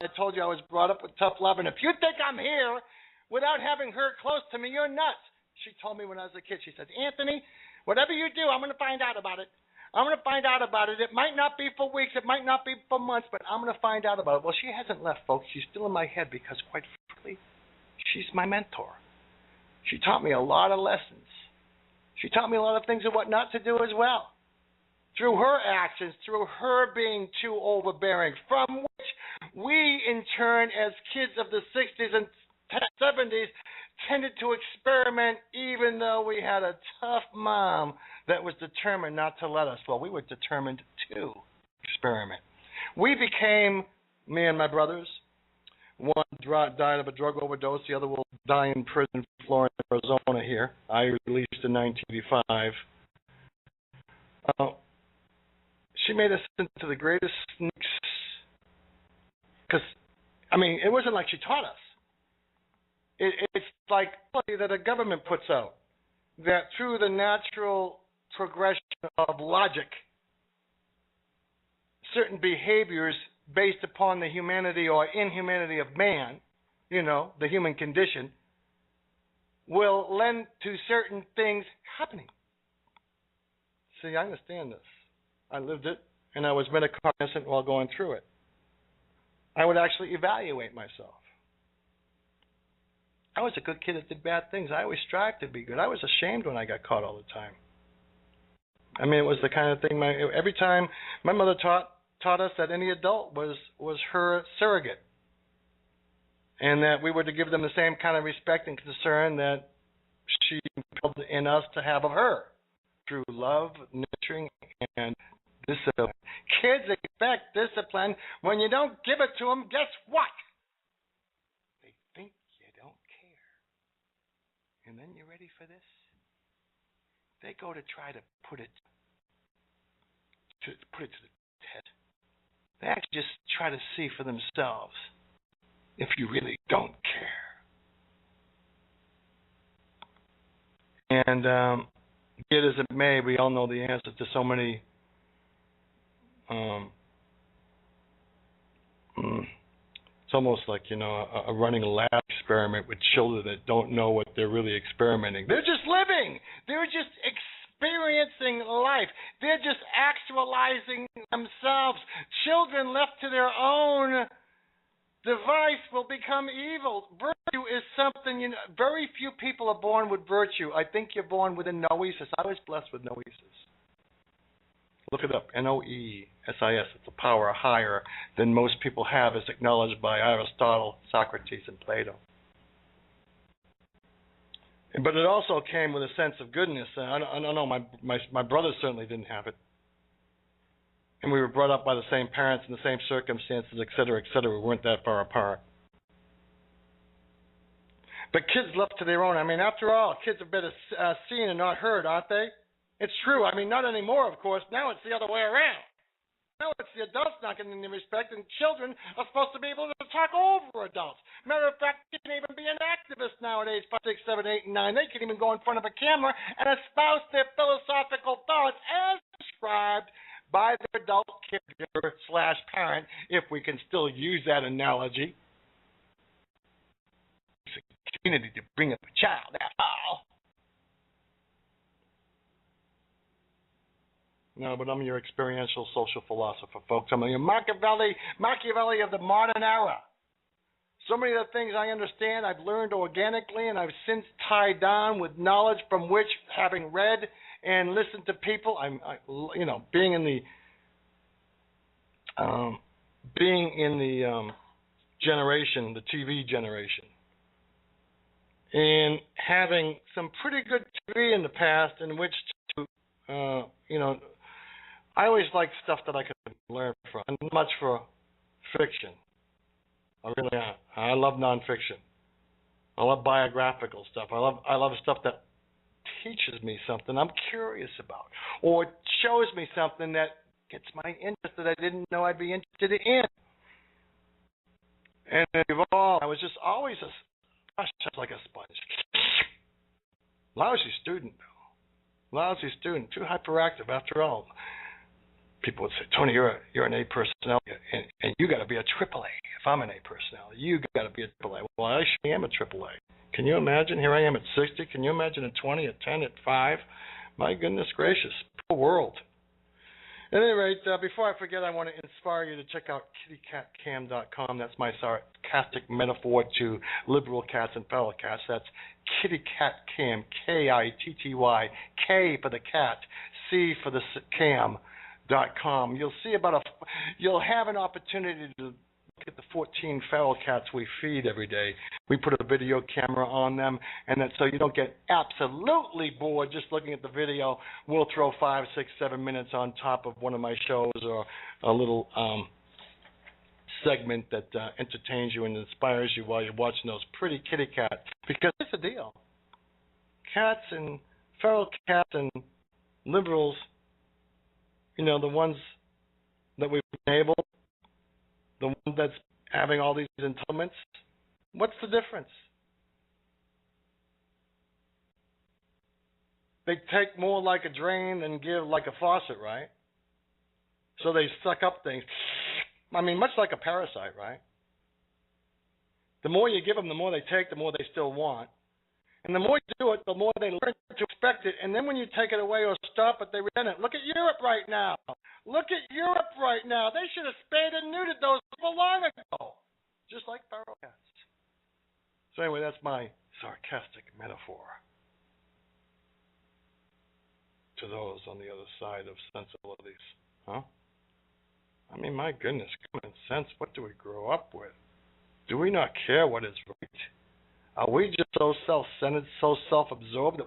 I told you I was brought up with tough love, and if you think I'm here without having her close to me, you're nuts. She told me when I was a kid, she said, Anthony, whatever you do, I'm going to find out about it. I'm going to find out about it. It might not be for weeks. It might not be for months, but I'm going to find out about it. Well, she hasn't left, folks. She's still in my head because, quite frankly, she's my mentor. She taught me a lot of lessons. She taught me a lot of things of what not to do as well. Through her actions, through her being too overbearing, from which we, in turn, as kids of the 60s and 70s, tended to experiment even though we had a tough mom that was determined not to let us. Well, we were determined to experiment. We became, me and my brothers, one died of a drug overdose, the other will die in prison in Florida, Arizona here. I released in 1985. She made us into the greatest sneaks. Because, I mean, it wasn't like she taught us. It's like that a government puts out, that through the natural progression of logic, certain behaviors based upon the humanity or inhumanity of man, the human condition, will lend to certain things happening. See, I understand this. I lived it, and I was metacognizant while going through it. I would actually evaluate myself. I was a good kid that did bad things. I always strived to be good. I was ashamed when I got caught all the time. I mean, it was the kind of thing, every time my mother taught us that any adult was her surrogate, and that we were to give them the same kind of respect and concern that she instilled in us to have of her, through love, nurturing, and discipline. Kids expect discipline. When you don't give it to them, guess what? They think you don't care. And then you're ready for this? They go to try to put it to the test. They actually just try to see for themselves if you really don't care. And be it as it may, we all know the answer to so many it's almost like, a running lab experiment with children that don't know what they're really experimenting. They're just living. They're just experiencing life. They're just actualizing themselves. Children left to their own device will become evil. Virtue is something, very few people are born with virtue. I think you're born with a noesis. I was blessed with noesis. Look it up, Noesis. It's a power higher than most people have, as acknowledged by Aristotle, Socrates, and Plato. But it also came with a sense of goodness. I don't know, my brothers certainly didn't have it. And we were brought up by the same parents in the same circumstances, et cetera, et cetera. We weren't that far apart. But kids left to their own. I mean, after all, kids are better seen and not heard, aren't they? It's true. I mean, not anymore, of course. Now it's the other way around. Now it's the adults not getting any respect, and children are supposed to be able to talk over adults. Matter of fact, you can even be an activist nowadays, 5, 6, 7, 8, and 9. They can even go in front of a camera and espouse their philosophical thoughts as described by their adult caregiver/parent, if we can still use that analogy. It's a community to bring up a child, that's all. No, but I'm your experiential social philosopher, folks. I'm your Machiavelli of the modern era. So many of the things I understand, I've learned organically, and I've since tied down with knowledge from which, having read and listened to people, being in the generation, the TV generation, and having some pretty good TV in the past in which to, I always liked stuff that I could learn from, and not much for fiction. I really am. I love nonfiction. I love biographical stuff. I love stuff that teaches me something I'm curious about, or shows me something that gets my interest that I didn't know I'd be interested in. And it evolved. I was just always like a sponge. Lousy student, too hyperactive after all. people would say, Tony, you're an A personality, and you got to be a triple A. If I'm an A personality, you got to be a triple A. Well, I actually am a triple A. Can you imagine? Here I am at 60. Can you imagine at 20, at 10, at 5? My goodness gracious, poor world. At any rate, before I forget, I want to inspire you to check out kittycatcam.com. That's my sarcastic metaphor to liberal cats and feral cats. That's kittycatcam, Kitty, K for the cat, C for the cam.com. You'll have an opportunity to look at the 14 feral cats we feed every day. We put a video camera on them, and so you don't get absolutely bored just looking at the video. We'll throw 5, 6, 7 minutes on top of one of my shows, or a little segment that entertains you and inspires you while you're watching those pretty kitty cats. Because it's a deal. Cats and feral cats and liberals, the ones that we've enabled, the one that's having all these entitlements, what's the difference? They take more like a drain than give like a faucet, right? So they suck up things. I mean, much like a parasite, right? The more you give them, the more they take, the more they still want. And the more you do it, the more they learn to expect it. And then when you take it away or stop it, they resent it. Look at Europe right now. Look at Europe right now. They should have spayed and neutered those people long ago, just like feral cats. So anyway, that's my sarcastic metaphor to those on the other side of sensibilities. Huh? I mean, my goodness, common sense, what do we grow up with? Do we not care what is right? Are we just so self-centered, so self-absorbed that